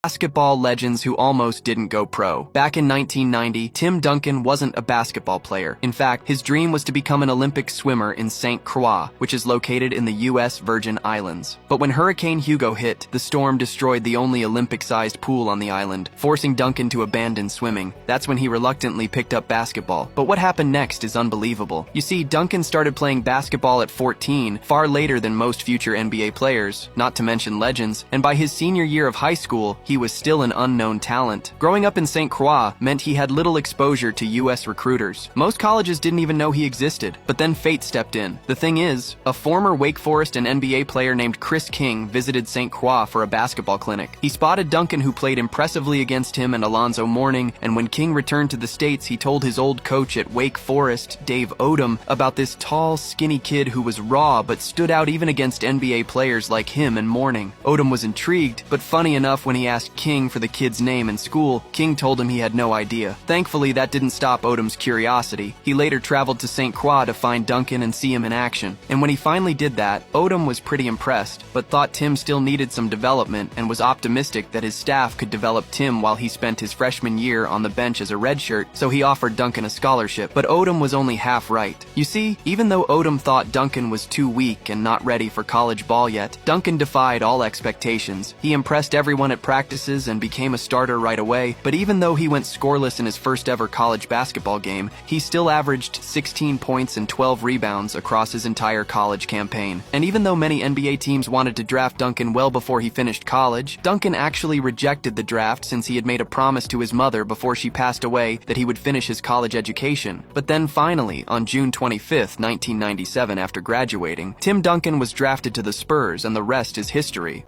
Basketball legends who almost didn't go pro. Back in 1990, Tim Duncan wasn't a basketball player. In fact, his dream was to become an Olympic swimmer in St. Croix, which is located in the U.S. Virgin Islands. But when Hurricane Hugo hit, the storm destroyed the only Olympic-sized pool on the island, forcing Duncan to abandon swimming. That's when he reluctantly picked up basketball. But what happened next is unbelievable. You see, Duncan started playing basketball at 14, far later than most future NBA players, not to mention legends, and by his senior year of high school, he was still an unknown talent. Growing up in St. Croix meant he had little exposure to U.S. recruiters. Most colleges didn't even know he existed, but then fate stepped in. The thing is, a former Wake Forest and NBA player named Chris King visited St. Croix for a basketball clinic. He spotted Duncan, who played impressively against him and Alonzo Mourning, and when King returned to the States, he told his old coach at Wake Forest, Dave Odom, about this tall, skinny kid who was raw but stood out even against NBA players like him and Mourning. Odom was intrigued, but funny enough, when he asked King for the kid's name in school, King told him he had no idea. Thankfully, that didn't stop Odom's curiosity. He later traveled to St. Croix to find Duncan and see him in action. And when he finally did that, Odom was pretty impressed, but thought Tim still needed some development and was optimistic that his staff could develop Tim while he spent his freshman year on the bench as a redshirt, so he offered Duncan a scholarship. But Odom was only half right. You see, even though Odom thought Duncan was too weak and not ready for college ball yet, Duncan defied all expectations. He impressed everyone at practices and became a starter right away, but even though he went scoreless in his first ever college basketball game, he still averaged 16 points and 12 rebounds across his entire college campaign. And even though many NBA teams wanted to draft Duncan well before he finished college, Duncan actually rejected the draft since he had made a promise to his mother before she passed away that he would finish his college education. But then finally, on June 25th, 1997, after graduating, Tim Duncan was drafted to the Spurs, and the rest is history.